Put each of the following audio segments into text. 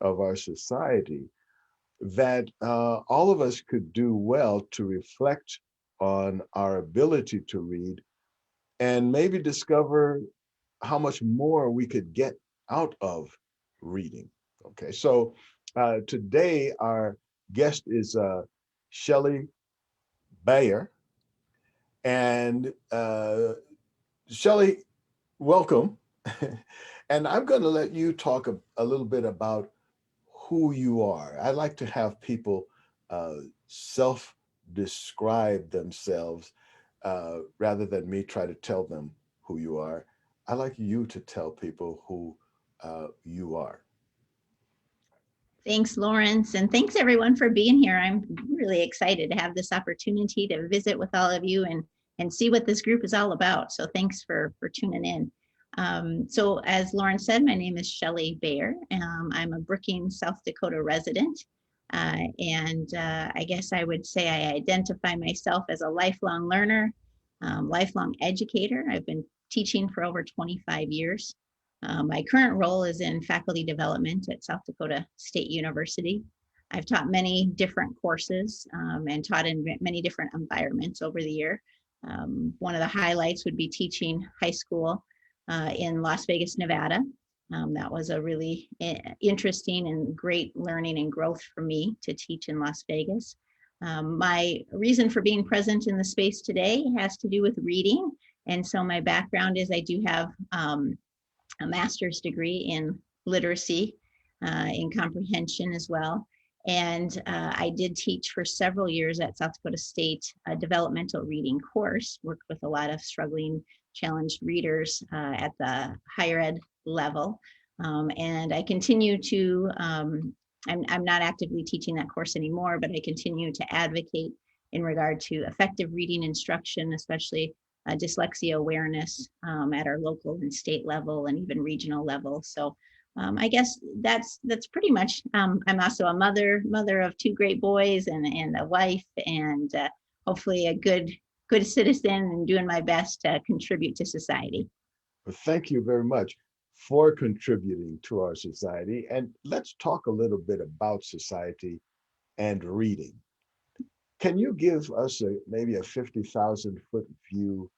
of our society that all of us could do well to reflect on our ability to read and maybe discover how much more we could get out of reading. Okay, so today our guest is Shelly Bayer. And Shelly, welcome. And I'm going to let you talk a little bit about who you are. I like to have people self-describe themselves rather than me try to tell them who you are. I like you to tell people who you are. Thanks, Lawrence, and thanks everyone for being here. I'm really excited to have this opportunity to visit with all of you and see what this group is all about. So thanks for tuning in. So as Lawrence said, my name is Shelly Bayer. I'm a Brookings, South Dakota resident. I guess I would say I identify myself as a lifelong learner, lifelong educator. I've been teaching for over 25 years. My current role is in faculty development at South Dakota State University. I've taught many different courses and taught in many different environments over the year. One of the highlights would be teaching high school in Las Vegas, Nevada. That was a really interesting and great learning and growth for me to teach in Las Vegas. My reason for being present in the space today has to do with reading. And so my background is I do have a master's degree in literacy, in comprehension as well. And I did teach for several years at South Dakota State a developmental reading course, worked with a lot of struggling, challenged readers at the higher ed level. And I continue to, I'm not actively teaching that course anymore, but I continue to advocate in regard to effective reading instruction, especially dyslexia awareness at our local and state level and even regional level. So I guess that's pretty much. I'm also a mother of two great boys and a wife, and hopefully a good citizen and doing my best to contribute to society. Well, thank you very much for contributing to our society. And let's talk a little bit about society and reading. Can you give us maybe a 50,000-foot view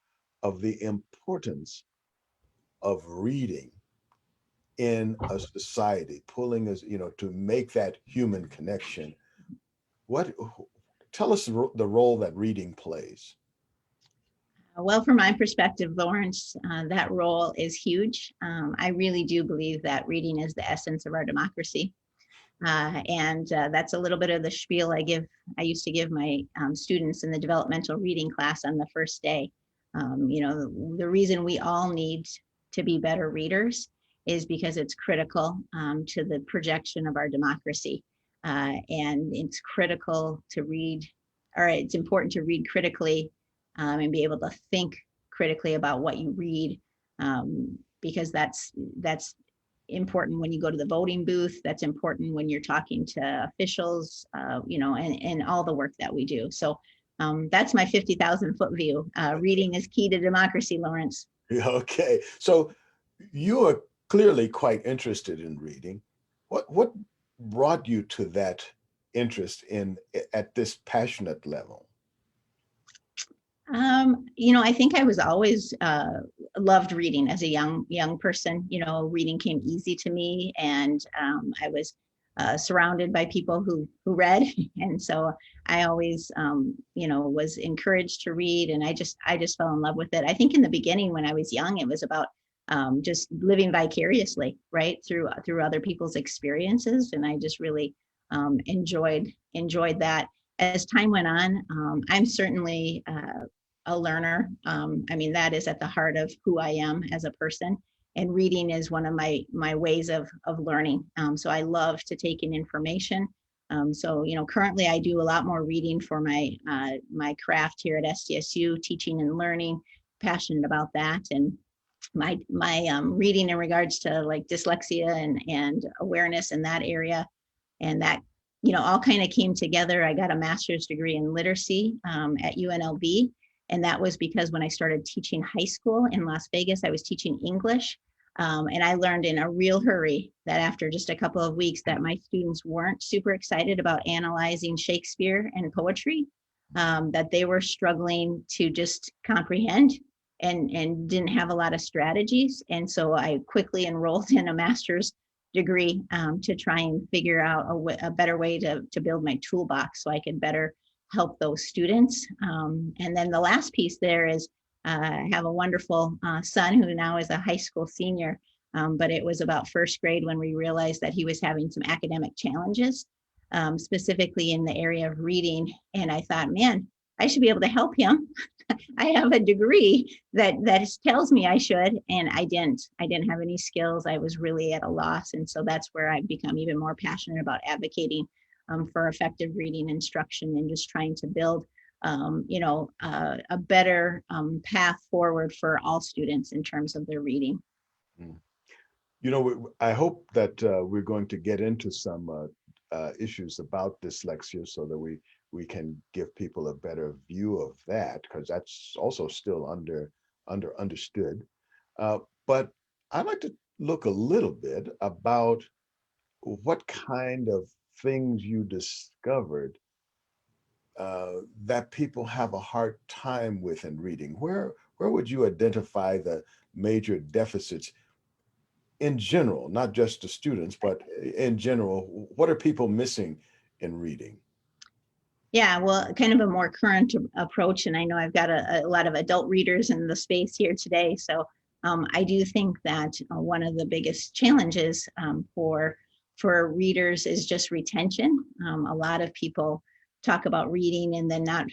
of the importance of reading in a society, pulling us, to make that human connection? Tell us the role that reading plays. Well, from my perspective, Lawrence, that role is huge. I really do believe that reading is the essence of our democracy. And that's a little bit of the spiel I used to give my students in the developmental reading class on the first day. The reason we all need to be better readers is because it's critical to the projection of our democracy. And it's critical to read, or it's important to read critically and be able to think critically about what you read, because that's important when you go to the voting booth. That's important when you're talking to officials, and all the work that we do. So that's my 50,000-foot view. Reading is key to democracy, Lawrence. Okay, so you are clearly quite interested in reading. What brought you to that interest at this passionate level? I think I was always loved reading as a young person. Reading came easy to me, and I was surrounded by people who read, and so I always was encouraged to read, and I just fell in love with it. I think in the beginning when I was young, it was about just living vicariously, right, through other people's experiences, and I just really enjoyed that. As time went on, I'm certainly a learner. That is at the heart of who I am as a person. And reading is one of my ways of learning. So I love to take in information. Currently I do a lot more reading for my craft here at SDSU, teaching and learning, passionate about that. And my reading in regards to like dyslexia and awareness in that area, and that all kind of came together. I got a master's degree in literacy at UNLV. And that was because when I started teaching high school in Las Vegas, I was teaching English. And I learned in a real hurry that after just a couple of weeks that my students weren't super excited about analyzing Shakespeare and poetry, that they were struggling to just comprehend and didn't have a lot of strategies. And so I quickly enrolled in a master's degree to try and figure out a better way to build my toolbox so I could better help those students. And then the last piece there is I have a wonderful son who now is a high school senior, but it was about first grade when we realized that he was having some academic challenges, specifically in the area of reading. And I thought, man, I should be able to help him. I have a degree that tells me I should, and I didn't. I didn't have any skills. I was really at a loss, and so that's where I've become even more passionate about advocating for effective reading instruction and just trying to build, a better path forward for all students in terms of their reading. Mm. I hope that we're going to get into some issues about dyslexia so that we can give people a better view of that, because that's also still understood. But I'd like to look a little bit about what kind of things you discovered that people have a hard time with in reading. Where would you identify the major deficits in general, not just the students, but in general? What are people missing in reading? Yeah, well, kind of a more current approach, and I know I've got a lot of adult readers in the space here today. So I do think that one of the biggest challenges for readers is just retention. A lot of people talk about reading and then not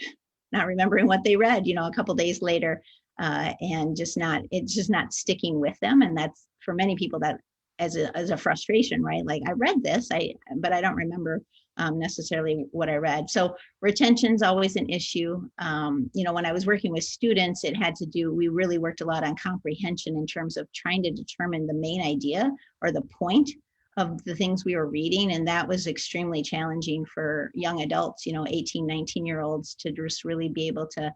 remembering what they read, a couple days later, and it's just not sticking with them. And that's for many people that as a frustration, right? Like I read this, but I don't remember necessarily what I read. So retention's always an issue. When I was working with students, we really worked a lot on comprehension in terms of trying to determine the main idea or the point of the things we were reading. And that was extremely challenging for young adults, 18, 19-year-olds to just really be able to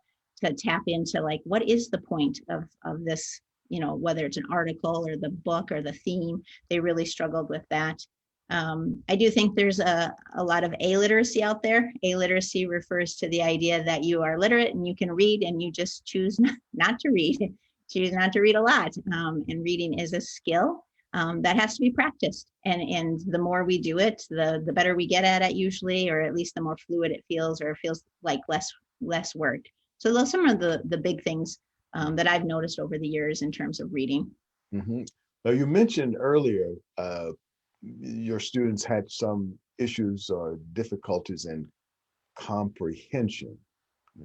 tap into like, what is the point of this, whether it's an article or the book or the theme. They really struggled with that. I do think there's a lot of illiteracy out there. Illiteracy refers to the idea that you are literate and you can read and you just choose not to read, choose not to read a lot. And reading is a skill that has to be practiced. And the more we do it, the better we get at it usually, or at least the more fluid it feels, or it feels like less work. So those are some of the big things that I've noticed over the years in terms of reading. Mm-hmm. Now, you mentioned earlier your students had some issues or difficulties in comprehension.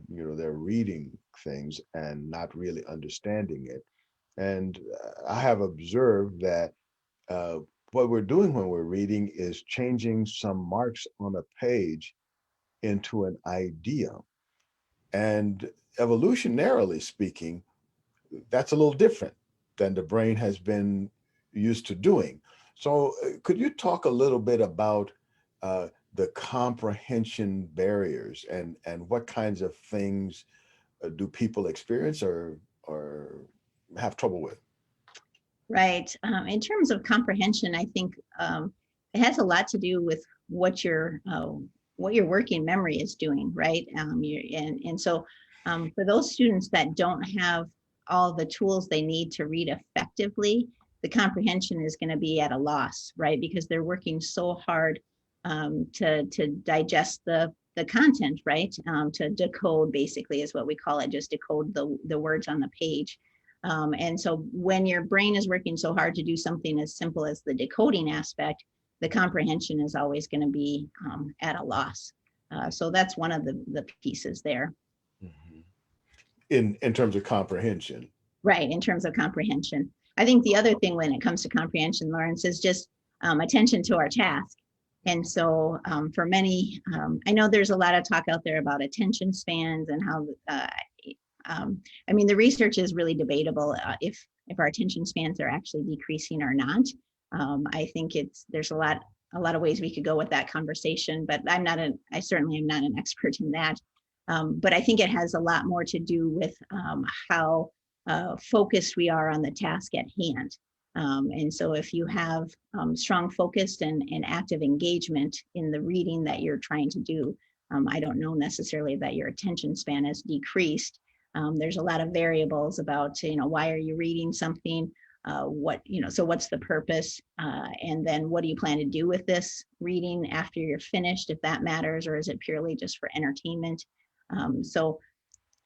They're reading things and not really understanding it. And I have observed that what we're doing when we're reading is changing some marks on a page into an idea. And evolutionarily speaking, that's a little different than the brain has been used to doing. So could you talk a little bit about the comprehension barriers and what kinds of things do people experience or have trouble with? Right. In terms of comprehension, I think it has a lot to do with what your working memory is doing, right? So for those students that don't have all the tools they need to read effectively, the comprehension is going to be at a loss, right? Because they're working so hard to digest the content, right? To decode, basically, is what we call it, just decode the words on the page. And so when your brain is working so hard to do something as simple as the decoding aspect, the comprehension is always going to be at a loss. So that's one of the pieces there. Mm-hmm. In terms of comprehension. Right, in terms of comprehension. I think the other thing when it comes to comprehension, Lawrence, is just attention to our task. And so for many, I know there's a lot of talk out there about attention spans and how the research is really debatable if our attention spans are actually decreasing or not. I think there's a lot of ways we could go with that conversation, but I certainly am not an expert in that. But I think it has a lot more to do with how focused we are on the task at hand. And so if you have strong focus and active engagement in the reading that you're trying to do, I don't know necessarily that your attention span has decreased. There's a lot of variables about, why are you reading something? So what's the purpose? And then what do you plan to do with this reading after you're finished, if that matters, or is it purely just for entertainment? So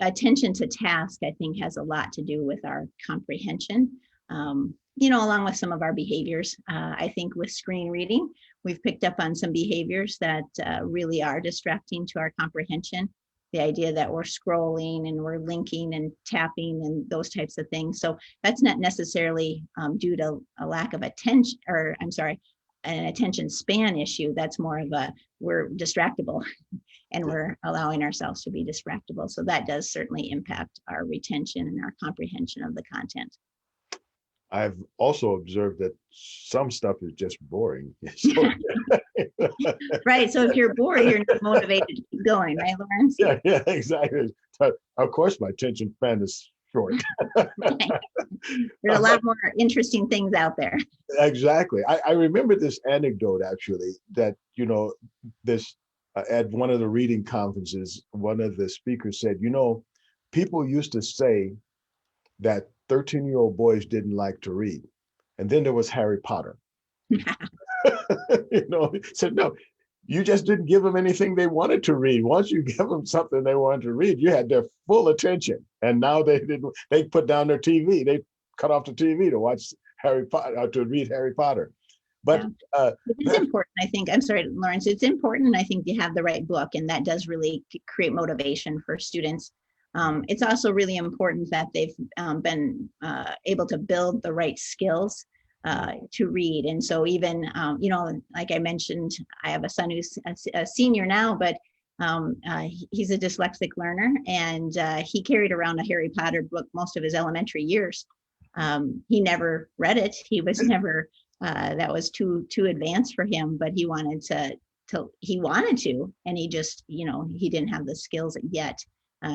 attention to task, I think, has a lot to do with our comprehension, along with some of our behaviors. I think with screen reading, we've picked up on some behaviors that really are distracting to our comprehension. The idea that we're scrolling and we're linking and tapping and those types of things. So that's not necessarily due to a lack of attention, or I'm sorry, an attention span issue. That's more of we're distractible and we're allowing ourselves to be distractible. So that does certainly impact our retention and our comprehension of the content. I've also observed that some stuff is just boring. Right. So if you're bored, you're not motivated to keep going, right, Lawrence? Yeah, exactly. Of course, my attention span is short. Right. There's a lot more interesting things out there. Exactly. I remember this anecdote, actually, that, this at one of the reading conferences, one of the speakers said, people used to say that 13-year-old boys didn't like to read. And then there was Harry Potter. Said, no, you just didn't give them anything they wanted to read. Once you give them something they wanted to read, you had their full attention. And now they put down their TV. They cut off the TV to watch Harry Potter, to read Harry Potter. But it's important, I think. I'm sorry, Lawrence. It's important, I think, to have the right book, and that does really create motivation for students. It's also really important that they've been able to build the right skills to read. And so even, like I mentioned, I have a son who's a senior now, but he's a dyslexic learner, and he carried around a Harry Potter book most of his elementary years. He never read it. He was never, that was too advanced for him, but he wanted to, and he just, he didn't have the skills yet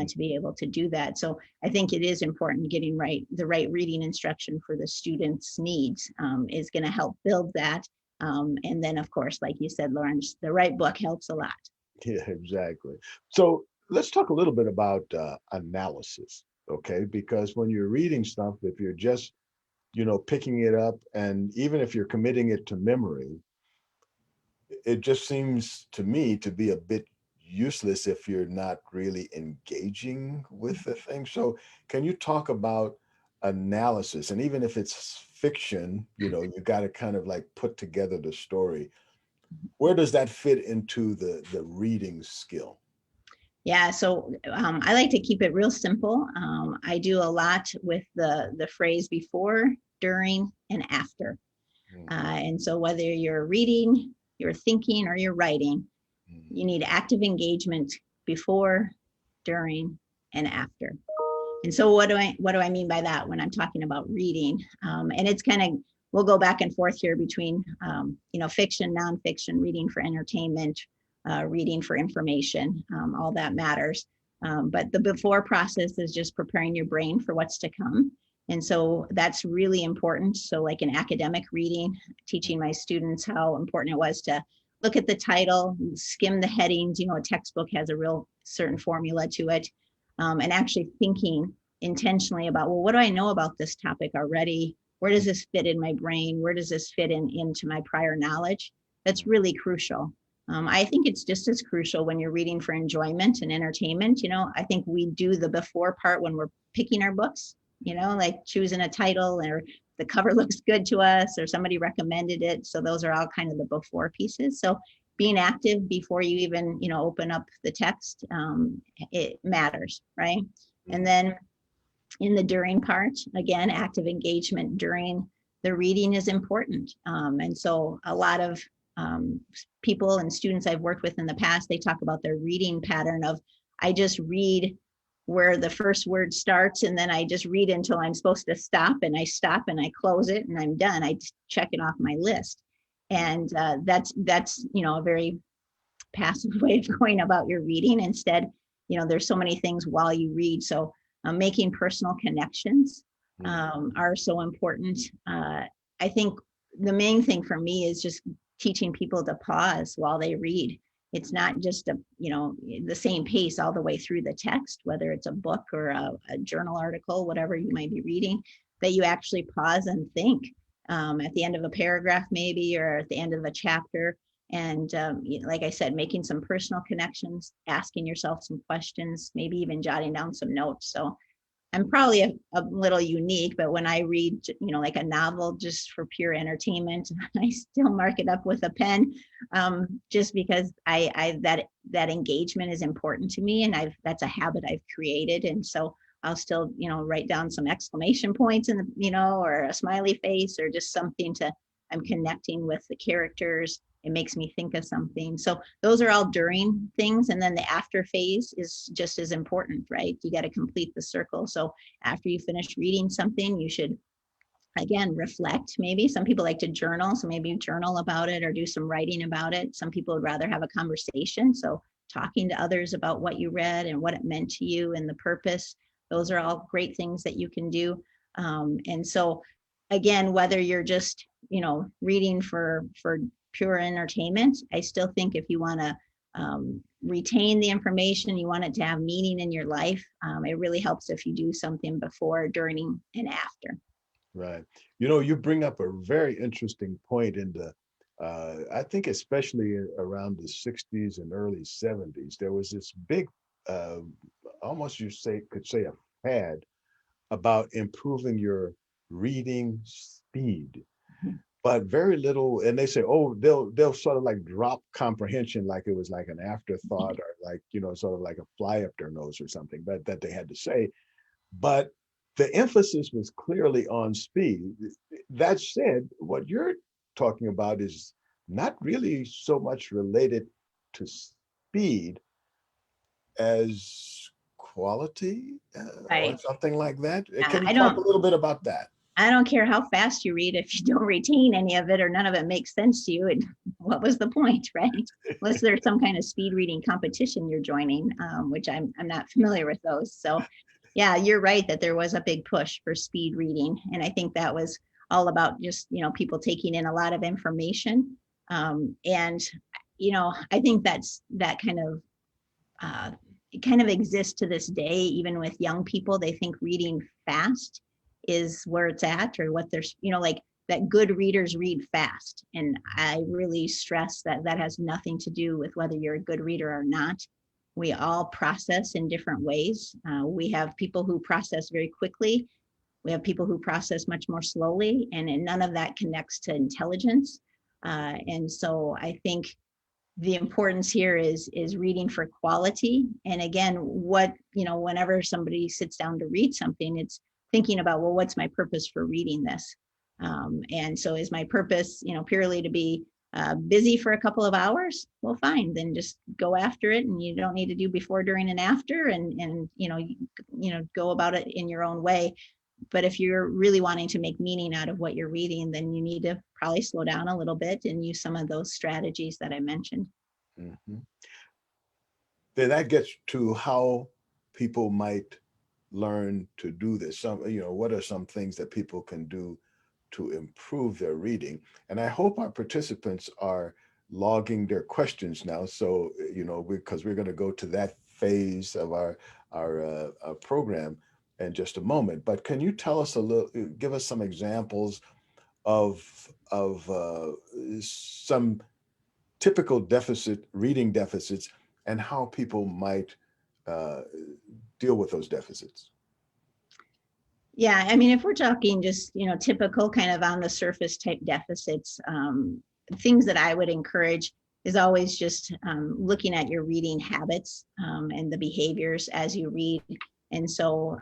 to be able to do that. So I think it is important getting the right reading instruction for the student's needs is going to help build that. And then, of course, like you said, Lawrence, the right book helps a lot. Yeah, exactly. So let's talk a little bit about analysis, okay? Because when you're reading stuff, if you're just, picking it up, and even if you're committing it to memory, it just seems to me to be a bit useless if you're not really engaging with the thing. So can you talk about analysis? And even if it's fiction, you got to kind of like put together the story. Where does that fit into the reading skill? Yeah, so I like to keep it real simple. I do a lot with the phrase before, during, and after. And so whether you're reading, you're thinking, or you're writing, you need active engagement before, during, and after. And so what do I mean by that when I'm talking about reading? And it's kind of, we'll go back and forth here between, fiction, nonfiction, reading for entertainment, reading for information, all that matters. But the before process is just preparing your brain for what's to come. And so that's really important. So like in academic reading, teaching my students how important it was to look at the title, skim the headings, a textbook has a real certain formula to it, and actually thinking intentionally about, well, what do I know about this topic already? Where does this fit in my brain? Where does this fit into my prior knowledge? That's really crucial. I think it's just as crucial when you're reading for enjoyment and entertainment. I think we do the before part when we're picking our books, like choosing a title, or the cover looks good to us, or somebody recommended it. So those are all kind of the before pieces. So being active before you even, open up the text, it matters, right? And then in the during part, again, active engagement during the reading is important. And so a lot of people and students I've worked with in the past, they talk about their reading pattern of, I just read where the first word starts, and then I just read until I'm supposed to stop, and I stop and I close it and I'm done. I just check it off my list. And that's a very passive way of going about your reading. Instead, there's so many things while you read. So making personal connections are so important. I think the main thing for me is just teaching people to pause while they read. It's not just the same pace all the way through the text, whether it's a book or a journal article, whatever you might be reading, that you actually pause and think at the end of a paragraph maybe, or at the end of a chapter. And like I said, making some personal connections, asking yourself some questions, maybe even jotting down some notes. So I'm probably a little unique, but when I read, like a novel just for pure entertainment, I still mark it up with a pen, just because that engagement is important to me, and that's a habit I've created, and so I'll still, write down some exclamation points in the, or a smiley face, or just something I'm connecting with the characters. It makes me think of something. So those are all during things. And then the after phase is just as important, right? You got to complete the circle. So after you finish reading something, you should, again, reflect. Maybe some people like to journal. So maybe journal about it or do some writing about it. Some people would rather have a conversation. So talking to others about what you read and what it meant to you and the purpose. Those are all great things that you can do. And so, again, whether you're just, reading for pure entertainment, I still think if you want to retain the information, you want it to have meaning in your life, it really helps if you do something before, during, and after. Right. You bring up a very interesting point in the, I think especially around the 60s and early 70s, there was this big, almost could say a fad about improving your reading speed. But very little, and they say, oh, they'll sort of like drop comprehension like it was like an afterthought, or like, sort of like a fly up their nose or something, but that they had to say. But the emphasis was clearly on speed. That said, what you're talking about is not really so much related to speed as quality, or Right. something like that. Can you I talk a don't little bit about that? I don't care how fast you read, if you don't retain any of it or none of it makes sense to you, and what was the point, right? Unless there's some kind of speed reading competition you're joining, which I'm not familiar with those. So yeah, you're right that there was a big push for speed reading. And I think that was all about just, people taking in a lot of information. And, I think that it kind of exists to this day, even with young people. They think reading fast is where it's at, or what there's, like that good readers read fast. And I really stress that has nothing to do with whether you're a good reader or not. We all process in different ways. We have people who process very quickly. We have people who process much more slowly, and none of that connects to intelligence. And so I think the importance here is reading for quality. And again, whenever somebody sits down to read something, it's thinking about, well, what's my purpose for reading this? And so is my purpose, purely to be busy for a couple of hours? Well, fine, then just go after it, and you don't need to do before, during, and after, and go about it in your own way. But if you're really wanting to make meaning out of what you're reading, then you need to probably slow down a little bit and use some of those strategies that I mentioned. Mm-hmm. Then that gets to how people might learn to do this. What are some things that people can do to improve their reading? And I hope our participants are logging their questions now. So, because we're going to go to that phase of our program in just a moment. But can you tell us give us some examples of some typical reading deficits, and how people might deal with those deficits? Yeah, I mean, if we're talking just, typical kind of on the surface type deficits, things that I would encourage is always just looking at your reading habits and the behaviors as you read. And so,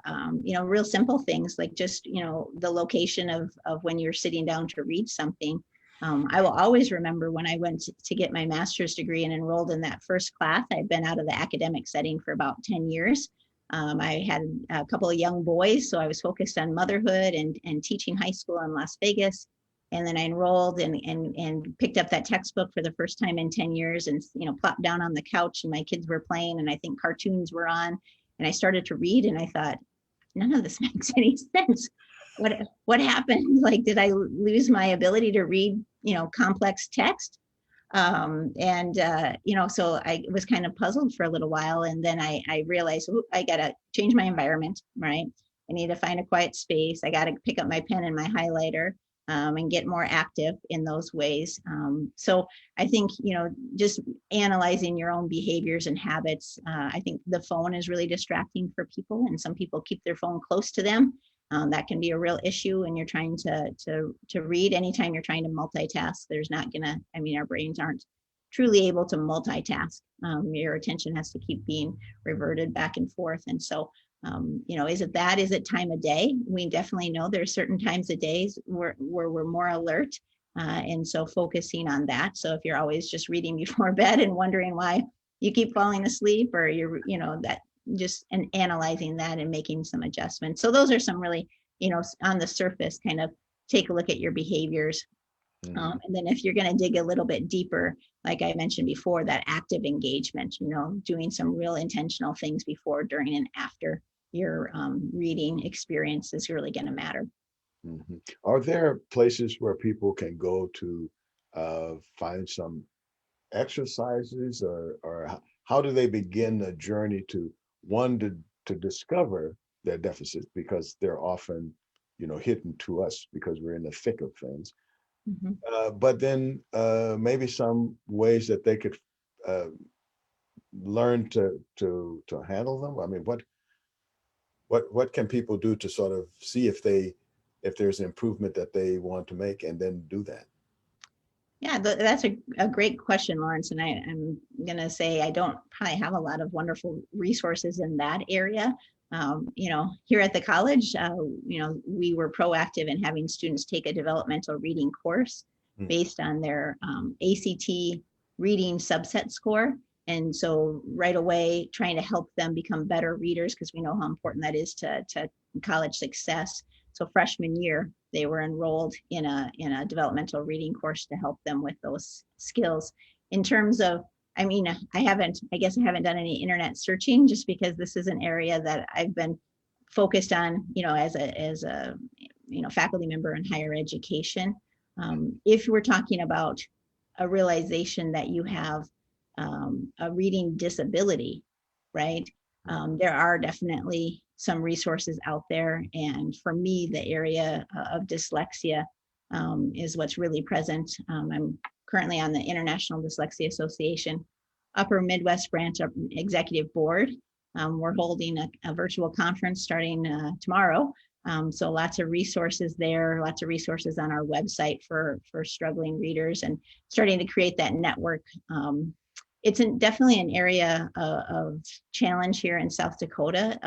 real simple things like just, the location of when you're sitting down to read something. I will always remember when I went to get my master's degree and enrolled in that first class. I'd been out of the academic setting for about 10 years. I had a couple of young boys, so I was focused on motherhood and teaching high school in Las Vegas. And then I enrolled and picked up that textbook for the first time in 10 years, and plopped down on the couch, and my kids were playing, and I think cartoons were on. And I started to read, and I thought, none of this makes any sense. what happened? Like, did I lose my ability to read, complex text? So I was kind of puzzled for a little while, and then I realized, I gotta change my environment, right? I need to find a quiet space. I gotta pick up my pen and my highlighter, and get more active in those ways. So I think, just analyzing your own behaviors and habits. I think the phone is really distracting for people, and some people keep their phone close to them. That can be a real issue when you're trying to read. Anytime you're trying to multitask, there's not gonna, our brains aren't truly able to multitask. Your attention has to keep being reverted back and forth. And so, is it time of day? We definitely know there's certain times of days where we're more alert. And so focusing on that. So if you're always just reading before bed and wondering why you keep falling asleep, or that, just analyzing that and making some adjustments. So those are some really, on the surface, kind of take a look at your behaviors. And then if you're going to dig a little bit deeper, like I mentioned before, that active engagement, doing some real intentional things before, during, and after your reading experience is really going to matter. Mm-hmm. Are there places where people can go to find some exercises, or how do they begin the journey to discover their deficits, because they're often hidden to us because we're in the thick of things, but then maybe some ways that they could learn to handle them? I mean, what can people do to sort of see if there's improvement that they want to make, and then do that? Yeah, that's a great question, Lawrence. And I'm going to say I don't probably have a lot of wonderful resources in that area. Here at the college, we were proactive in having students take a developmental reading course based on their ACT reading subset score. And so right away, trying to help them become better readers, because we know how important that is to college success. So freshman year, they were enrolled in a developmental reading course to help them with those skills. In terms of, I guess I haven't done any internet searching, just because this is an area that I've been focused on, as a faculty member in higher education. If we're talking about a realization that you have a reading disability, right? There are definitely some resources out there. And for me, the area of dyslexia is what's really present. I'm currently on the International Dyslexia Association Upper Midwest Branch Executive Board. We're holding a virtual conference starting tomorrow. So lots of resources there, lots of resources on our website for struggling readers, and starting to create that network. It's definitely an area of challenge here in South Dakota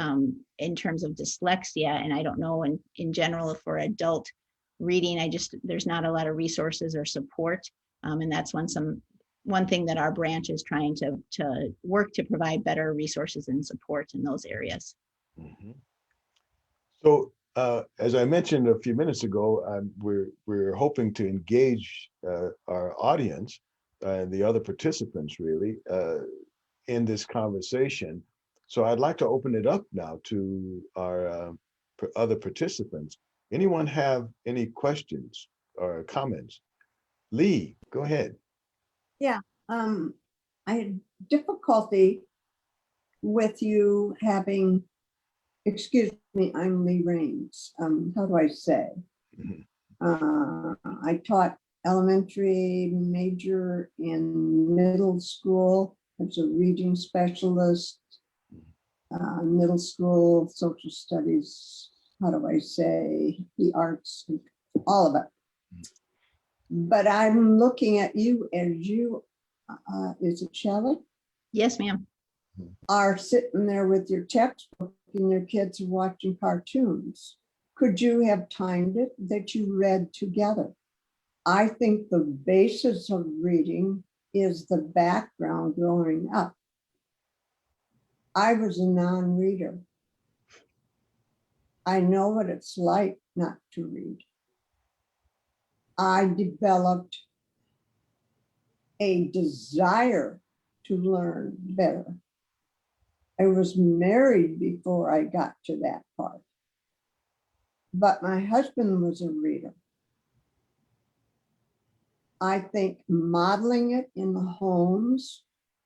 in terms of dyslexia. And I don't know in general for adult reading, there's not a lot of resources or support. And that's one thing that our branch is trying to work to provide better resources and support in those areas. Mm-hmm. So as I mentioned a few minutes ago, we're hoping to engage our audience and the other participants really in this conversation. So I'd like to open it up now to our other participants. Anyone have any questions or comments? Lee, go ahead. Yeah, I had difficulty with you having, excuse me, I'm Lee Raines. How do I say? I taught elementary, major in middle school as a reading specialist, middle school, social studies, how do I say, the arts, all of it. But I'm looking at you as you, is it Shelley? Yes, ma'am. Are sitting there with your textbook and your kids are watching cartoons. Could you have timed it that you read together? I think the basis of reading is the background growing up. I was a non-reader. I know what it's like not to read. I developed a desire to learn better. I was married before I got to that part. but my husband was a reader. I think modeling it in the homes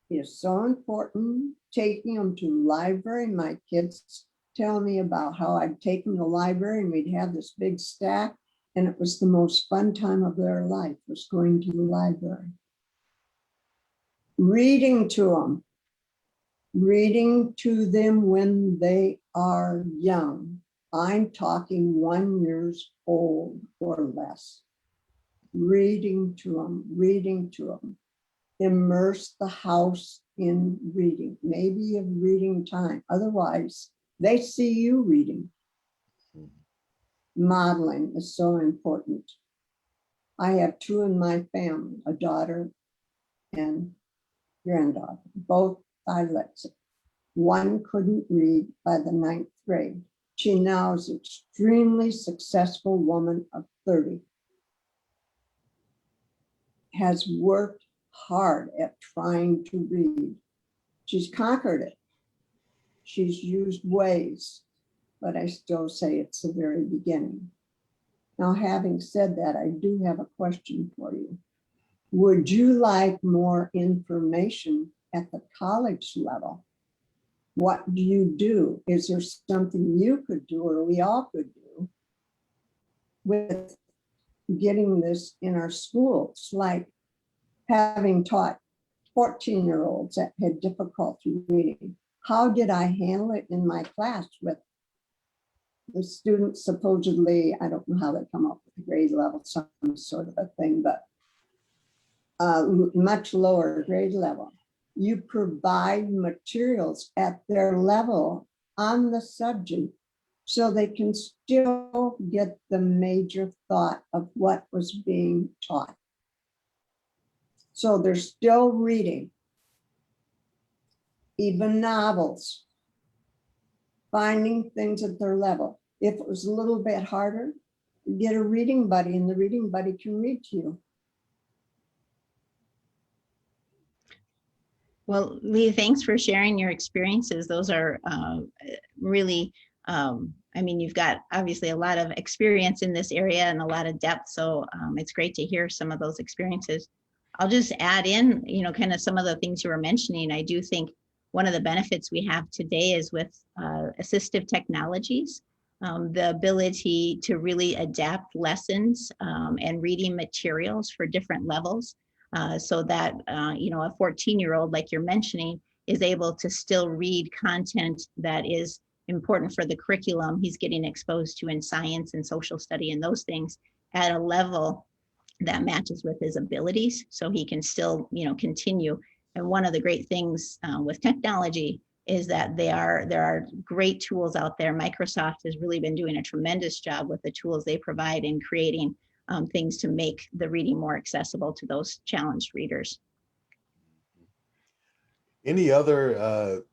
is so important. Taking them to library. My kids tell me about how I'd take them to the library and we'd have this big stack, and it was the most fun time of their life, was going to the library. Reading to them when they are young. I'm talking 1 year old or less. Reading to them. Immerse the house in reading, maybe a reading time. Otherwise, they see you reading. Modeling is so important. I have 2 in my family, a daughter and granddaughter, both dyslexic. One couldn't read by the 9th grade. She now is an extremely successful woman of 30. Has worked hard at trying to read. She's conquered it. She's used ways, but I still say it's the very beginning. Now, having said that, I do have a question for you. Would you like more information at the college level? What do you do? Is there something you could do, or we all could do, with getting this in our schools? Like having taught 14-year-olds that had difficulty reading. How did I handle it in my class with the students supposedly, I don't know how they come up with the grade level, some sort of a thing, but much lower grade level. You provide materials at their level on the subject so they can still get the major thought of what was being taught. So they're still reading, even novels, finding things at their level. If it was a little bit harder, get a reading buddy, and the reading buddy can read to you. Well, Lee, thanks for sharing your experiences. Those are really, I mean, you've got obviously a lot of experience in this area and a lot of depth. So it's great to hear some of those experiences. I'll just add in, you know, kind of some of the things you were mentioning. I do think one of the benefits we have today is with assistive technologies, the ability to really adapt lessons and reading materials for different levels. So that, you know, a 14-year-old, like you're mentioning, is able to still read content that is important for the curriculum he's getting exposed to in science and social study and those things at a level that matches with his abilities, so he can still, you know, continue. And one of the great things with technology is that there are great tools out there. Microsoft has really been doing a tremendous job with the tools they provide in creating things to make the reading more accessible to those challenged readers. Any other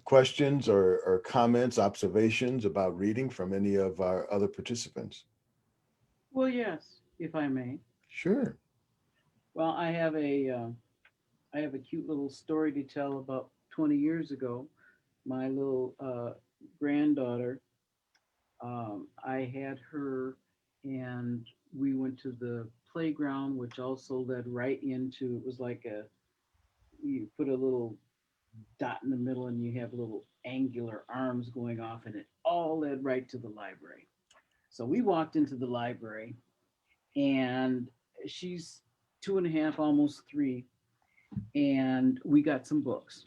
questions or comments, observations about reading from any of our other participants? Well, yes, if I may. Sure. Well, I have a cute little story to tell. About 20 years ago, my little granddaughter, I had her, and we went to the playground, which also led right into, it was like you put a little dot in the middle and you have little angular arms going off, and it all led right to the library. So we walked into the library, and she's 2.5, almost 3, and we got some books.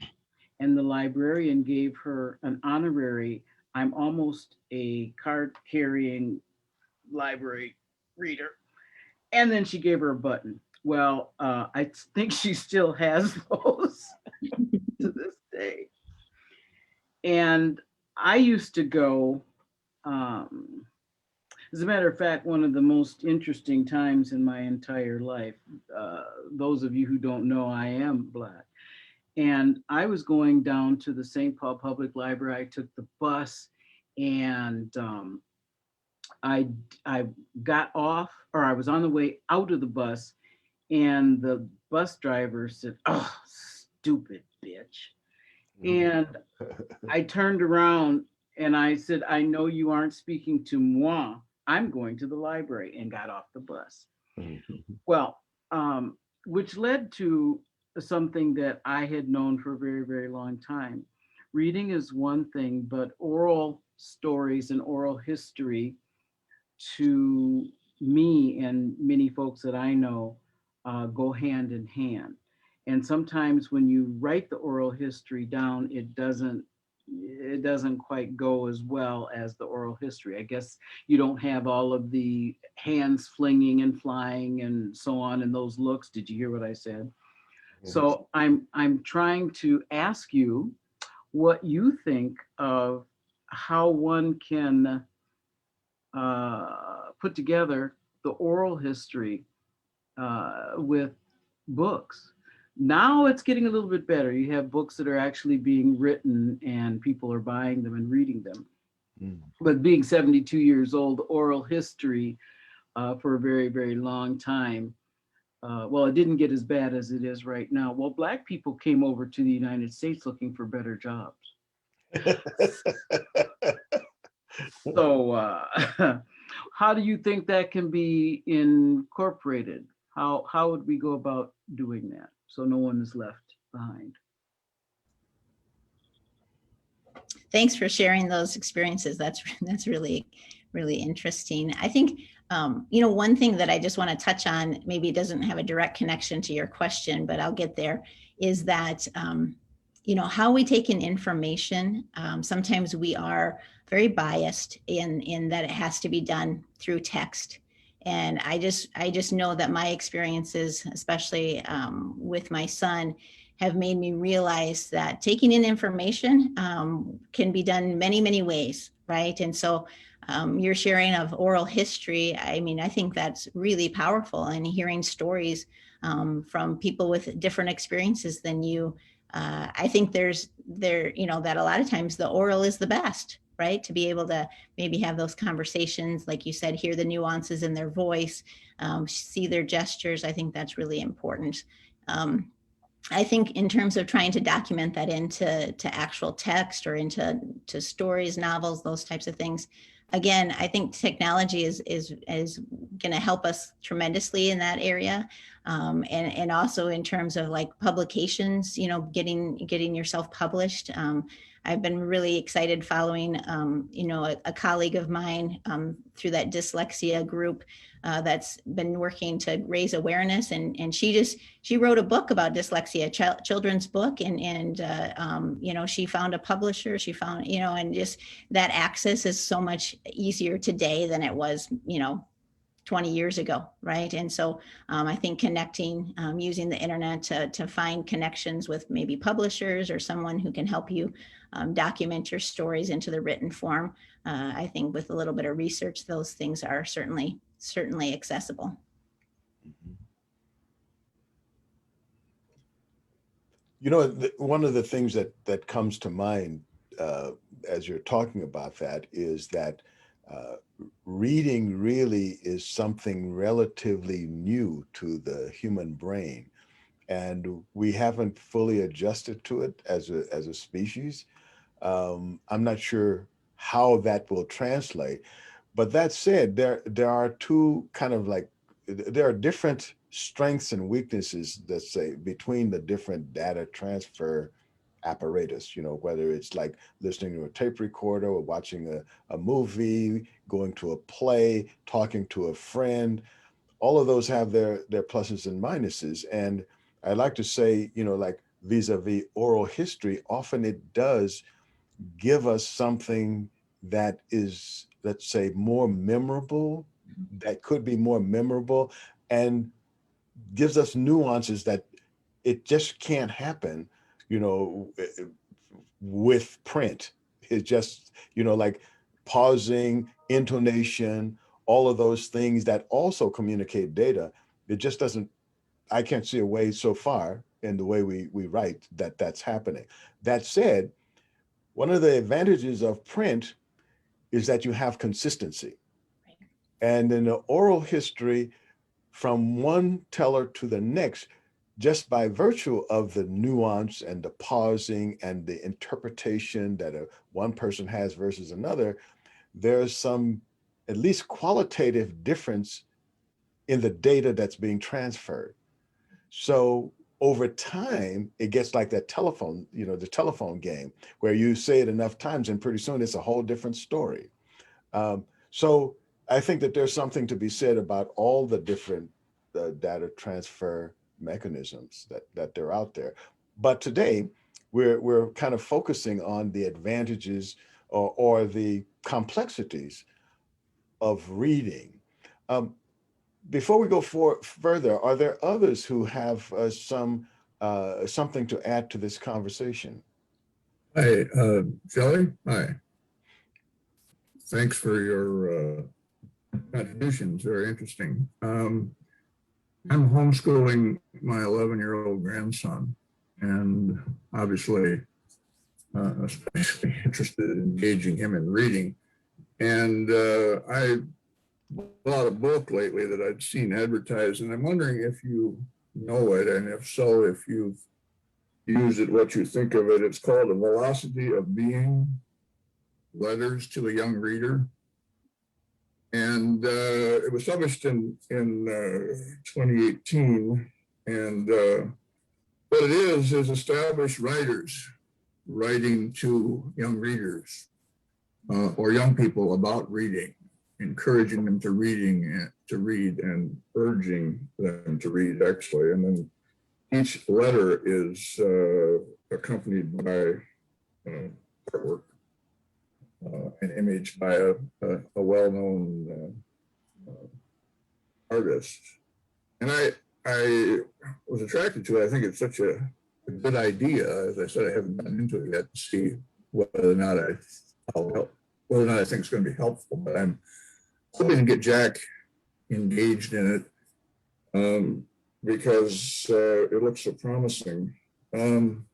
And the librarian gave her an honorary, I'm almost a card carrying library reader. And then she gave her a button. Well, I think she still has those to this day. And I used to go, as a matter of fact, one of the most interesting times in my entire life, those of you who don't know, I am Black. And I was going down to the St. Paul Public Library. I took the bus, and I got off, or I was on the way out of the bus, and the bus driver said, "Oh, stupid bitch." And I turned around, And I said, I know you aren't speaking to moi. I'm going to the library, and got off the bus. Well, which led to something that I had known for a very, very long time. Reading is one thing, but oral stories and oral history, to me and many folks that I know, go hand in hand. And sometimes when you write the oral history down, it doesn't quite go as well as the oral history. I guess you don't have all of the hands flinging and flying and so on, and those looks. Did you hear what I said? So I'm trying to ask you what you think of how one can put together the oral history with books. Now it's getting a little bit better. You have books that are actually being written and people are buying them and reading them. But being 72 years old, oral history for a very, very long time, well, it didn't get as bad as it is right now. Well, Black people came over to the United States looking for better jobs. So how do you think that can be incorporated? How would we go about doing that so no one is left behind? Thanks for sharing those experiences. That's really, really interesting. I think, one thing that I just want to touch on, maybe it doesn't have a direct connection to your question, but I'll get there, is that, how we take in information. Sometimes we are very biased in that it has to be done through text. And I just know that my experiences, especially with my son, have made me realize that taking in information can be done many, many ways, right? And so your sharing of oral history, I mean, I think that's really powerful, and hearing stories from people with different experiences than you. I think that a lot of times the oral is the best, right? To be able to maybe have those conversations, like you said, hear the nuances in their voice, see their gestures. I think that's really important. I think in terms of trying to document that into actual text or into stories, novels, those types of things, again, I think technology is going to help us tremendously in that area, and also in terms of like publications, getting yourself published. I've been really excited following, a colleague of mine through that dyslexia group that's been working to raise awareness, and she wrote a book about dyslexia, children's book, and she found a publisher, she found, and just that access is so much easier today than it was, 20 years ago, right? And so I think connecting, using the internet to find connections with maybe publishers or someone who can help you document your stories into the written form. I think with a little bit of research, those things are certainly accessible. One of the things that comes to mind as you're talking about that is that reading really is something relatively new to the human brain, and we haven't fully adjusted to it as a species. I'm not sure how that will translate, but that said, there are two kind of like, there are different strengths and weaknesses, let's say, between the different data transfer apparatus, whether it's like listening to a tape recorder or watching a movie, going to a play, talking to a friend. All of those have their pluses and minuses. And I like to say, like vis-a-vis oral history, often it does give us something that is, let's say, more memorable, that could be more memorable, and gives us nuances that it just can't happen, with print. It just, like pausing, intonation, all of those things that also communicate data. It just doesn't, I can't see a way so far in the way we write that's happening. That said, one of the advantages of print is that you have consistency. Right. And in the oral history, from one teller to the next, just by virtue of the nuance and the pausing and the interpretation that one person has versus another, there's some at least qualitative difference in the data that's being transferred. So over time, it gets like that telephone, the telephone game, where you say it enough times and pretty soon it's a whole different story. So I think that there's something to be said about all the different data transfer mechanisms that they're out there. But today, we're kind of focusing on the advantages or the complexities of reading. Before we go further, are there others who have something to add to this conversation? Hi, Shelley. Hi. Thanks for your contributions. Very interesting. I'm homeschooling my 11-year-old grandson, and obviously, especially interested in engaging him in reading. And I bought a book lately that I'd seen advertised, and I'm wondering if you know it, and if so, if you've used it, what you think of it. It's called The Velocity of Being: Letters to a Young Reader. And it was published in 2018. And what it is established writers writing to young readers or young people about reading, encouraging them to read and urging them to read, actually. And then each letter is accompanied by artwork, an image by a well-known artist. And I was attracted to it. I think it's such a good idea. As I said, I haven't gotten into it yet to see whether or not I think it's going to be helpful. But I'm hoping to get Jack engaged in it because it looks so promising. Do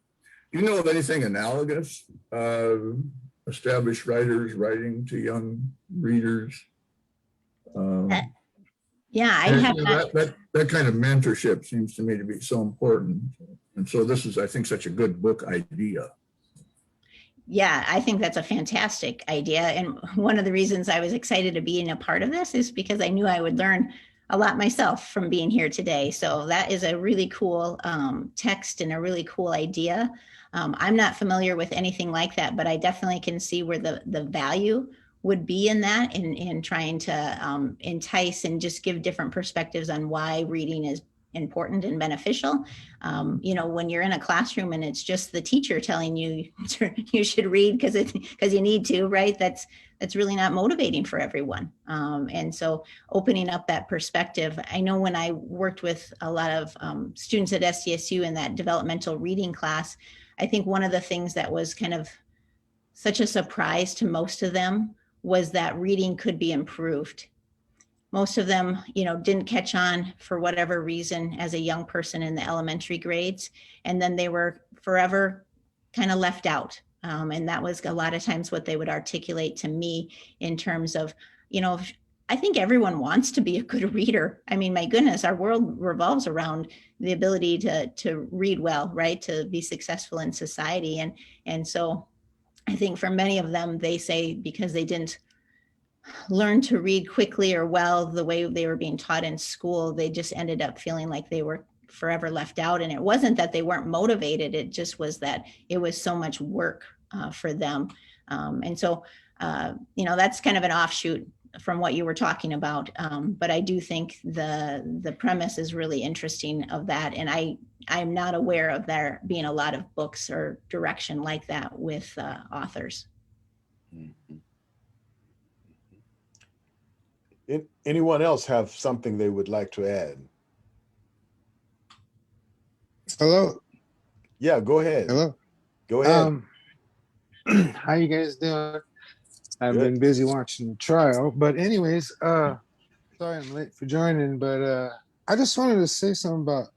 you know of anything analogous? Established writers writing to young readers? Yeah, I have not. That kind of mentorship seems to me to be so important. And so this is, I think, such a good book idea. Yeah, I think that's a fantastic idea. And one of the reasons I was excited to be in a part of this is because I knew I would learn a lot myself from being here today. So that is a really cool text and a really cool idea. I'm not familiar with anything like that, but I definitely can see where the value would be in that, in trying to entice and just give different perspectives on why reading is important and beneficial. When you're in a classroom and it's just the teacher telling you you should read because you need to, right? That's really not motivating for everyone. And so opening up that perspective. I know when I worked with a lot of students at SDSU in that developmental reading class, I think one of the things that was kind of such a surprise to most of them was that reading could be improved. Most of them, didn't catch on for whatever reason as a young person in the elementary grades. And then they were forever kind of left out. And that was a lot of times what they would articulate to me in terms of, I think everyone wants to be a good reader. I mean, my goodness, our world revolves around the ability to read well, right? To be successful in society. And so I think for many of them, they say because they didn't learn to read quickly or well the way they were being taught in school, they just ended up feeling like they were forever left out. And it wasn't that they weren't motivated, it just was that it was so much work for them. And so, that's kind of an offshoot from what you were talking about. But I do think the premise is really interesting of that. And I'm not aware of there being a lot of books or direction like that with authors. Mm-hmm. Anyone else have something they would like to add? Hello. Yeah, go ahead. Hello. Go ahead. How you guys doing? I've Good. been busy watching the trial, but anyways, sorry I'm late for joining, but I just wanted to say something about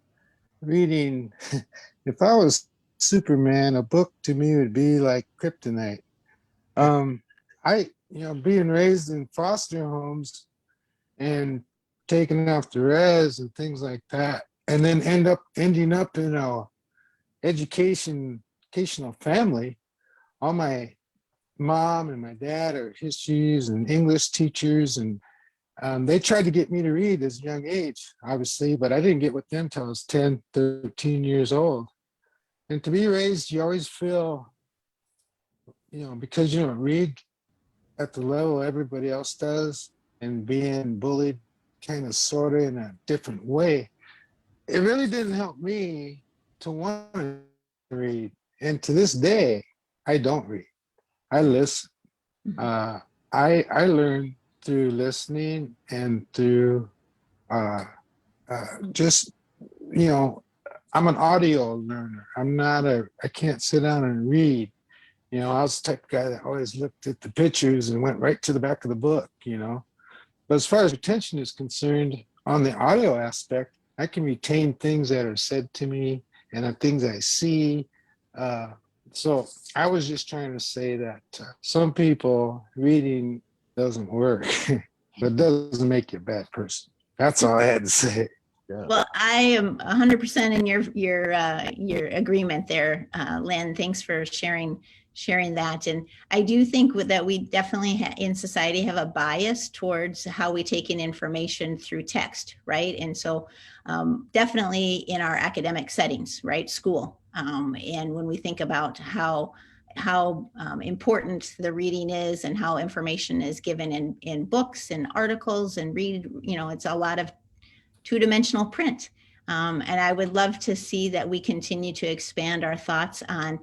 reading. If I was Superman, a book to me would be like kryptonite. Being raised in foster homes and taken off the res and things like that, and then ending up in a educational family. All my mom and my dad are histories and English teachers, and they tried to get me to read as a young age, obviously, but I didn't get with them till I was 10, 13 years old. And to be raised, you always feel, because you don't read at the level everybody else does and being bullied kind of sort of in a different way, it really didn't help me to want to read. And to this day, I don't read. I listen. I learn through listening and through just, I'm an audio learner. I can't sit down and read. I was the type of guy that always looked at the pictures and went right to the back of the book, But as far as retention is concerned, on the audio aspect, I can retain things that are said to me and the things I see. So I was just trying to say that some people reading doesn't work, but it doesn't make you a bad person. That's all I had to say. Yeah. Well, I am 100% in your agreement there, Lynn. Thanks for sharing that. And I do think that we definitely in society have a bias towards how we take in information through text, right? And so definitely in our academic settings, right? School. And when we think about how important the reading is and how information is given in books and articles and it's a lot of two-dimensional print. And I would love to see that we continue to expand our thoughts on,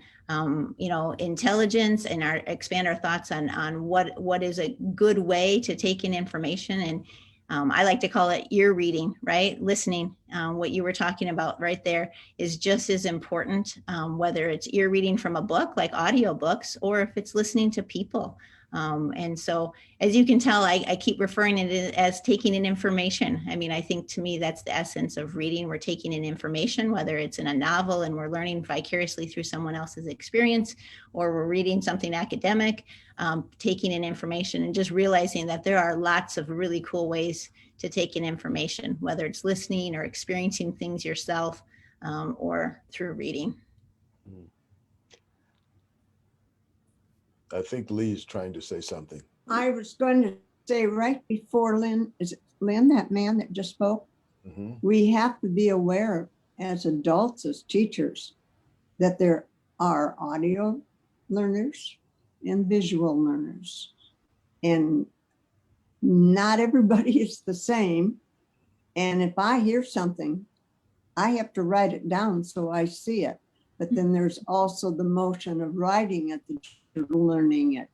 intelligence and expand our thoughts on what is a good way to take in information. And I like to call it ear reading, right? Listening. What you were talking about right there is just as important, whether it's ear reading from a book like audiobooks or if it's listening to people. And so, as you can tell, I keep referring to it as taking in information. I mean, I think to me, that's the essence of reading. We're taking in information, whether it's in a novel and we're learning vicariously through someone else's experience, or we're reading something academic, taking in information and just realizing that there are lots of really cool ways to take in information, whether it's listening or experiencing things yourself or through reading. I think Lee's trying to say something. I was going to say right before Lynn, is it Lynn, that man that just spoke? Mm-hmm. We have to be aware as adults, as teachers, that there are audio learners and visual learners. And not everybody is the same. And if I hear something, I have to write it down so I see it. But then there's also the motion of writing it, learning it.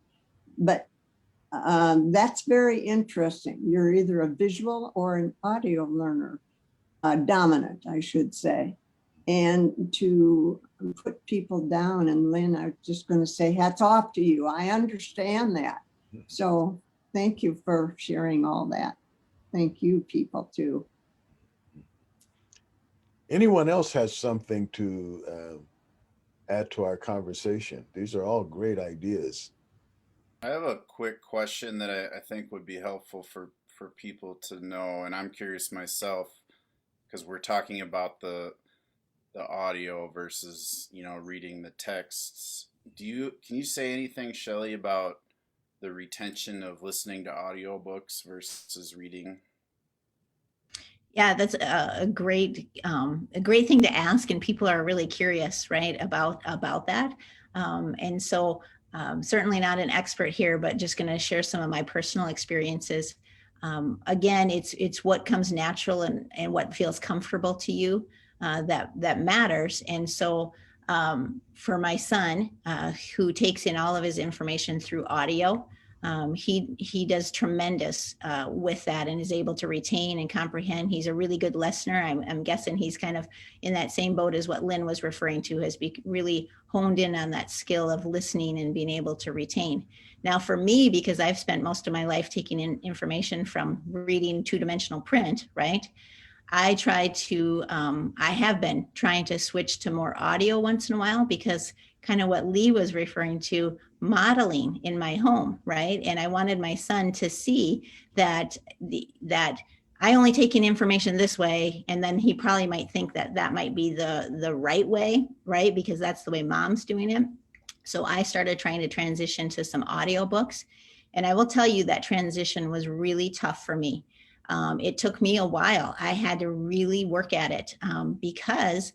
But that's very interesting. You're either a visual or an audio learner, dominant, I should say. And to put people down, and Lynn, I was just going to say hats off to you. I understand that. So thank you for sharing all that. Thank you, people, too. Anyone else has something to add to our conversation? These are all great ideas. I have a quick question that I think would be helpful for people to know, and I'm curious myself because we're talking about the audio versus reading the texts. Can you say anything, Shelley, about the retention of listening to audiobooks versus reading? Yeah, that's a great thing to ask, and people are really curious, right, about that. And so certainly not an expert here, but just going to share some of my personal experiences. Again, it's what comes natural and what feels comfortable to you that matters. And so for my son, who takes in all of his information through audio, he does tremendous with that and is able to retain and comprehend. He's a really good listener. I'm guessing he's kind of in that same boat as what Lynn was referring to, has really honed in on that skill of listening and being able to retain. Now for me, because I've spent most of my life taking in information from reading two-dimensional print, right? I have been trying to switch to more audio once in a while, because kind of what Lee was referring to, modeling in my home, right? And I wanted my son to see that I only take in information this way, and then he probably might think that that might be the right way, right? Because that's the way mom's doing it. So I started trying to transition to some audiobooks, and I will tell you that transition was really tough for me. It took me a while. I had to really work at it because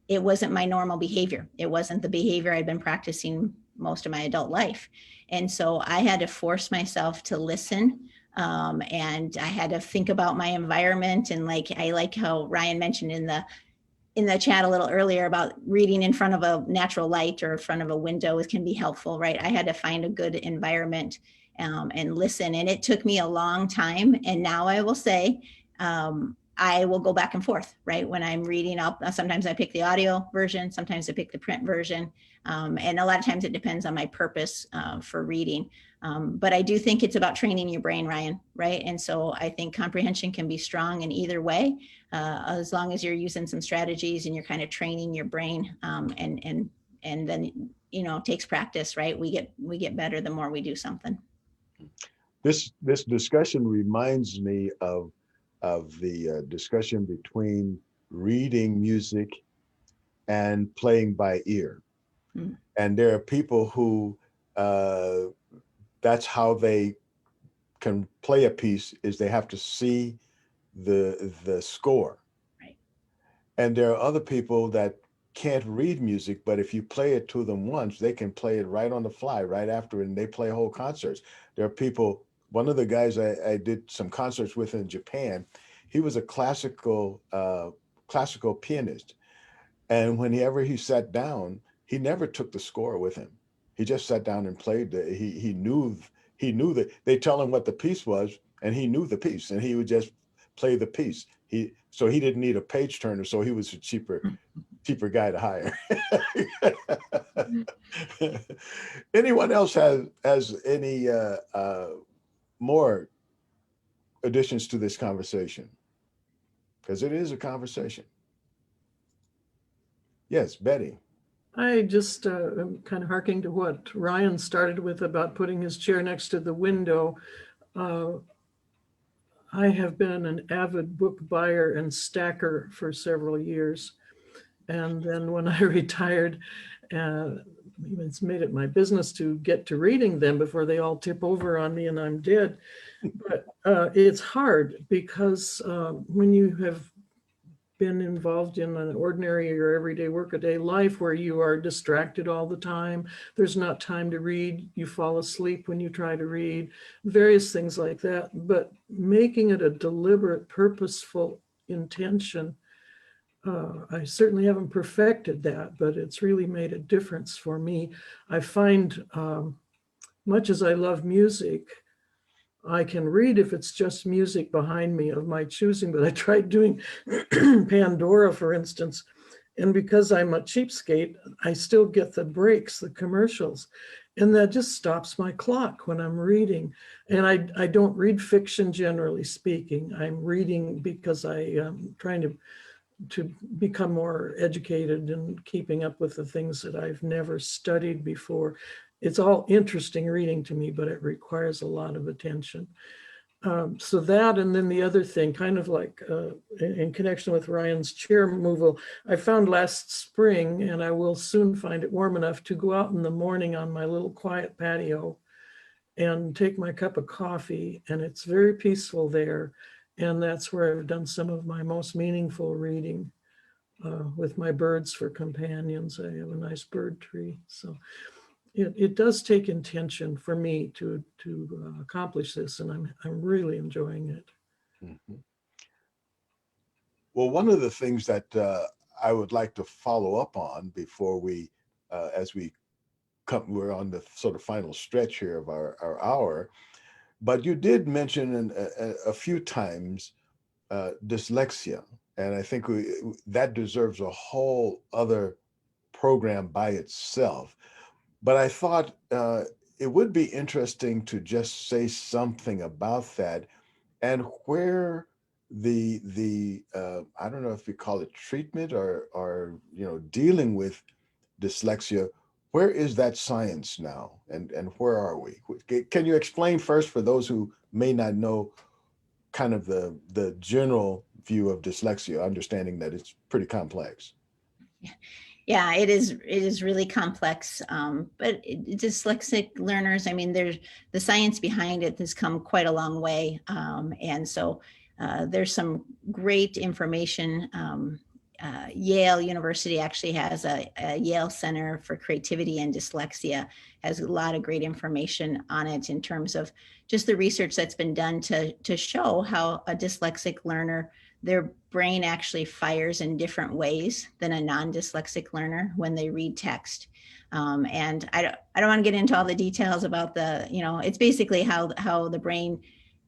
it wasn't my normal behavior. It wasn't the behavior I'd been practicing most of my adult life. And so I had to force myself to listen. And I had to think about my environment. And like, I like how Ryan mentioned in the chat a little earlier about reading in front of a natural light or in front of a window can be helpful, right? I had to find a good environment and listen. And it took me a long time. And now I will say, I will go back and forth, right? When I'm reading, sometimes I pick the audio version, sometimes I pick the print version. And a lot of times it depends on my purpose for reading. But I do think it's about training your brain, Ryan, right? And so I think comprehension can be strong in either way, as long as you're using some strategies and you're kind of training your brain. And then, you know, it takes practice, right? We get better the more we do something. This discussion reminds me of the discussion between reading music and playing by ear. Mm. And there are people who that's how they can play a piece, is they have to see the score. Right. And there are other people that can't read music, but if you play it to them once, they can play it right on the fly, right after, and they play whole concerts. There are people, one of the guys I did some concerts with in Japan, he was a classical pianist. And whenever he sat down, he never took the score with him. He just sat down and played. He knew that they tell him what the piece was, and he knew the piece, and he would just play the piece. So he didn't need a page turner, so he was a cheaper guy to hire. Anyone else has any more additions to this conversation? Because it is a conversation. Yes, Betty. I just am kind of harking to what Ryan started with about putting his chair next to the window. I have been an avid book buyer and stacker for several years. And then when I retired, it's made it my business to get to reading them before they all tip over on me and I'm dead. But it's hard because when you have been involved in an ordinary or everyday workaday life where you are distracted all the time, there's not time to read, you fall asleep when you try to read, various things like that. But making it a deliberate, purposeful intention, I certainly haven't perfected that, but it's really made a difference for me. I find, much as I love music, I can read if it's just music behind me of my choosing, but I tried doing Pandora, for instance, and because I'm a cheapskate, I still get the breaks, the commercials, and that just stops my clock when I'm reading. And I don't read fiction, generally speaking. I'm reading because I am trying to become more educated and keeping up with the things that I've never studied before. It's all interesting reading to me, but it requires a lot of attention. So that, and then the other thing, kind of like in connection with Ryan's chair removal, I found last spring, and I will soon find it warm enough to go out in the morning on my little quiet patio and take my cup of coffee, and it's very peaceful there. And that's where I've done some of my most meaningful reading with my birds for companions. I have a nice bird tree. So it does take intention for me to accomplish this, and I'm really enjoying it. Mm-hmm. Well, one of the things that I would like to follow up on before we, as we come, we're on the sort of final stretch here of our hour, but you did mention a few times dyslexia, and I think that deserves a whole other program by itself. But I thought it would be interesting to just say something about that and where the I don't know if we call it treatment or dealing with dyslexia. Where is that science now, and where are we? Can you explain first for those who may not know kind of the general view of dyslexia, understanding that it's pretty complex. Yeah, it is really complex. But dyslexic learners, I mean, there's the science behind it has come quite a long way. And so there's some great information. Yale University actually has a Yale Center for Creativity and Dyslexia, has a lot of great information on it in terms of just the research that's been done to show how a dyslexic learner, their brain actually fires in different ways than a non-dyslexic learner when they read text. And I don't want to get into all the details about it's basically how the brain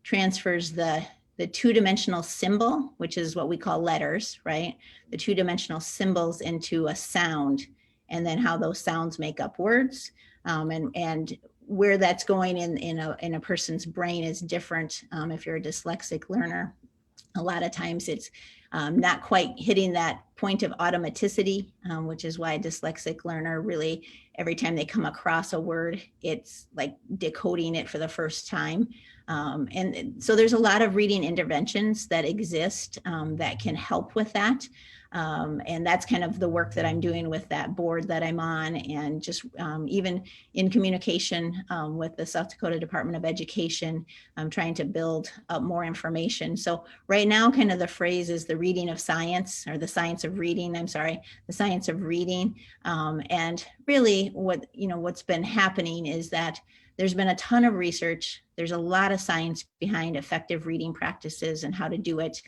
transfers the two-dimensional symbol, which is what we call letters, right? The two-dimensional symbols into a sound, and then how those sounds make up words, and where that's going in a person's brain is different. If you're a dyslexic learner, a lot of times it's not quite hitting that point of automaticity, which is why a dyslexic learner really, every time they come across a word, it's like decoding it for the first time. And so there's a lot of reading interventions that exist that can help with that. And that's kind of the work that I'm doing with that board that I'm on, and just even in communication with the South Dakota Department of Education, I'm trying to build up more information. So right now, kind of the phrase is the reading of science, or the science of reading, the science of reading. And really what's been happening is that there's been a ton of research. There's a lot of science behind effective reading practices and how to do it,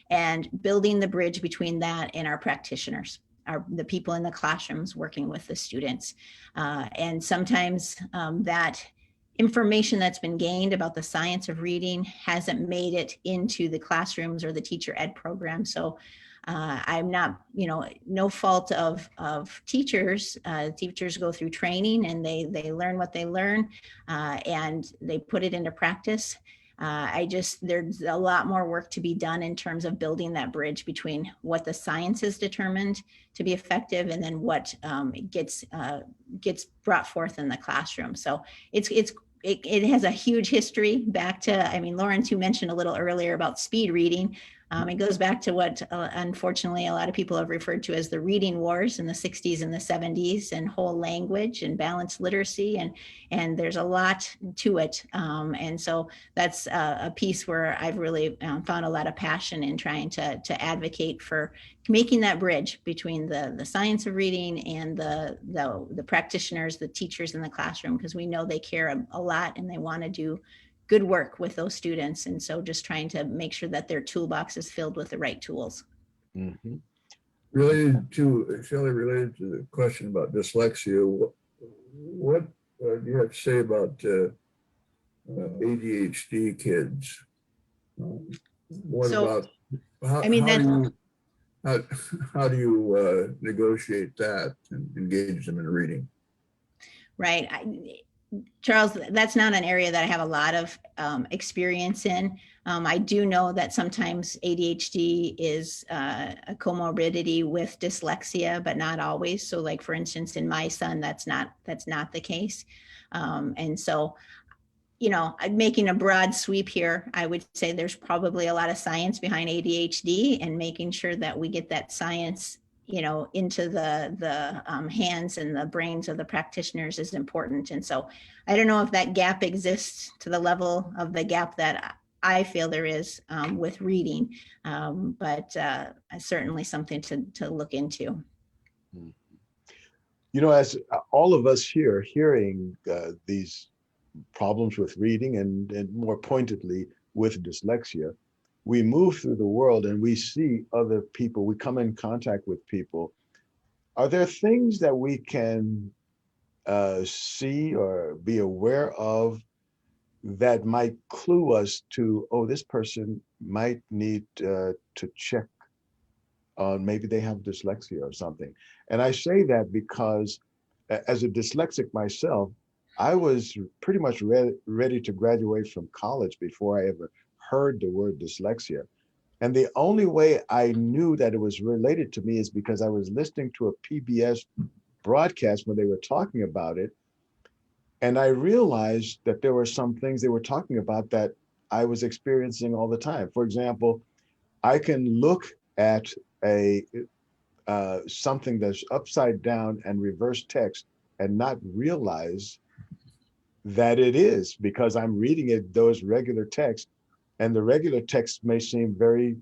and building the bridge between that and our practitioners, the people in the classrooms working with the students. And sometimes that information that's been gained about the science of reading hasn't made it into the classrooms or the teacher ed program. So I'm not, no fault of teachers. Teachers go through training and they learn what they learn, and they put it into practice. There's a lot more work to be done in terms of building that bridge between what the science is determined to be effective and then what gets brought forth in the classroom. So it has a huge history back to, Lawrence, you mentioned a little earlier about speed reading. It goes back to what, unfortunately, a lot of people have referred to as the reading wars in the 60s and the 70s, and whole language and balanced literacy. And there's a lot to it. And so that's a piece where I've really found a lot of passion in trying to advocate for making that bridge between the science of reading and the practitioners, the teachers in the classroom, because we know they care a lot and they want to do good work with those students. And so just trying to make sure that their toolbox is filled with the right tools. Mm-hmm. Related to the question about dyslexia, what do you have to say about ADHD kids? How do you negotiate that and engage them in reading? Right. Charles, that's not an area that I have a lot of experience in. I do know that sometimes ADHD is a comorbidity with dyslexia, but not always. So like, for instance, in my son, that's not the case. And so, making a broad sweep here, I would say there's probably a lot of science behind ADHD, and making sure that we get that science into the hands and the brains of the practitioners is important. And so I don't know if that gap exists to the level of the gap that I feel there is with reading, but certainly something to look into. As all of us here hearing these problems with reading and more pointedly with dyslexia, we move through the world and we see other people, we come in contact with people. Are there things that we can see or be aware of that might clue us to, this person might need to check on maybe they have dyslexia or something? And I say that because as a dyslexic myself, I was pretty much ready to graduate from college before I ever heard the word dyslexia. And the only way I knew that it was related to me is because I was listening to a PBS broadcast when they were talking about it. And I realized that there were some things they were talking about that I was experiencing all the time. For example, I can look at a something that's upside down and reverse text and not realize that it is, because I'm reading it those regular text, and the regular text may seem very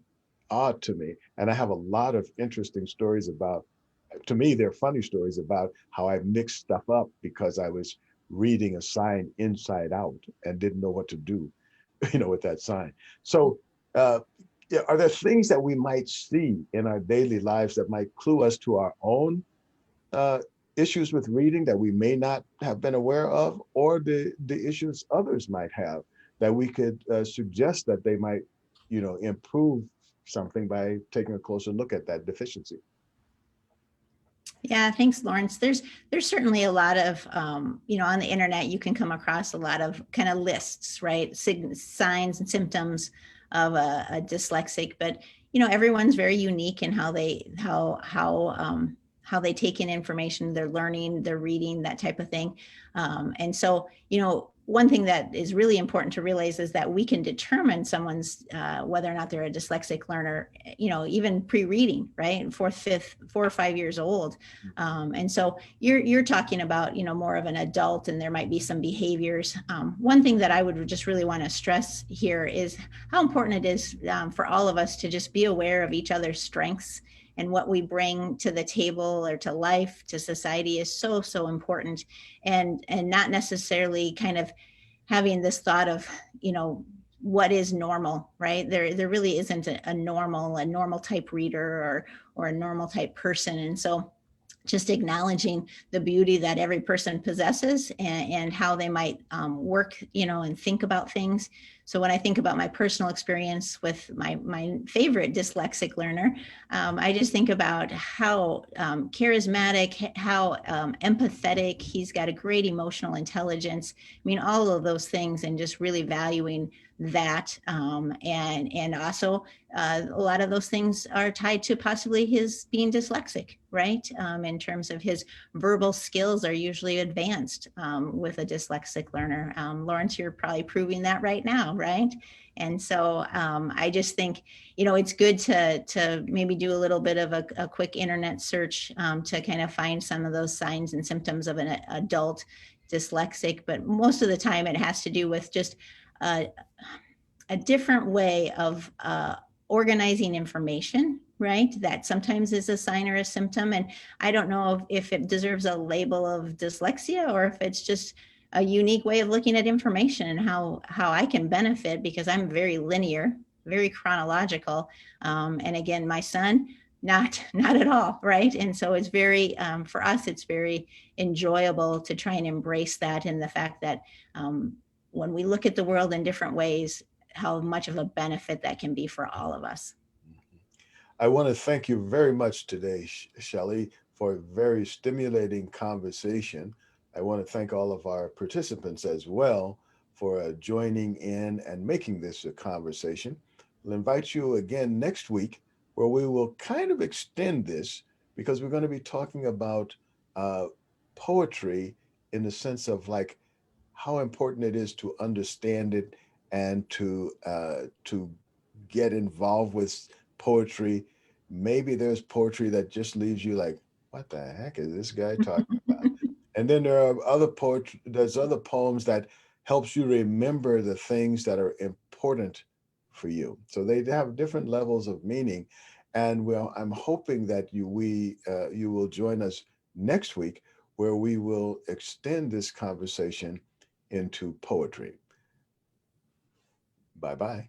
odd to me. And I have a lot of interesting stories about, to me, they're funny stories about how I mixed stuff up because I was reading a sign inside out and didn't know what to do, with that sign. So, yeah, are there things that we might see in our daily lives that might clue us to our own uh, issues with reading that we may not have been aware of, or the issues others might have that we could suggest that they might, improve something by taking a closer look at that deficiency? Yeah, thanks, Lawrence. There's certainly a lot of on the internet you can come across a lot of kind of lists, right? Signs and symptoms of a dyslexic, but everyone's very unique in how they take in information, they're learning, they're reading, that type of thing. And so, one thing that is really important to realize is that we can determine someone's whether or not they're a dyslexic learner, even pre-reading, right? 4 or 5 years old. And so you're talking about, more of an adult, and there might be some behaviors. One thing that I would just really want to stress here is how important it is for all of us to just be aware of each other's strengths, and what we bring to the table or to life, to society, is so, so important. And not necessarily kind of having this thought of, what is normal, right? There really isn't a normal type reader or a normal type person. And so just acknowledging the beauty that every person possesses, and how they might work, and think about things. So when I think about my personal experience with my favorite dyslexic learner, I just think about how charismatic, how empathetic, he's got a great emotional intelligence. I mean, all of those things, and just really valuing that. And also a lot of those things are tied to possibly his being dyslexic, right? In terms of his verbal skills are usually advanced with a dyslexic learner. Lawrence, you're probably proving that right now, right? And so I just think, it's good to maybe do a little bit of a quick internet search to kind of find some of those signs and symptoms of an adult dyslexic. But most of the time it has to do with just a different way of organizing information, right? That sometimes is a sign or a symptom. And I don't know if it deserves a label of dyslexia, or if it's just a unique way of looking at information, and how I can benefit, because I'm very linear, very chronological. And again, my son, not at all, right? And so it's very, for us, it's very enjoyable to try and embrace that, and the fact that when we look at the world in different ways, how much of a benefit that can be for all of us. I want to thank you very much today, Shelley, for a very stimulating conversation. I want to thank all of our participants as well for joining in and making this a conversation. We'll invite you again next week, where we will kind of extend this, because we're going to be talking about poetry in the sense of like how important it is to understand it, and to get involved with poetry. Maybe there's poetry that just leaves you like, what the heck is this guy talking about? And then there's other poems that helps you remember the things that are important for you. So they have different levels of meaning. And I'm hoping that you will join us next week, where we will extend this conversation into poetry. Bye-bye.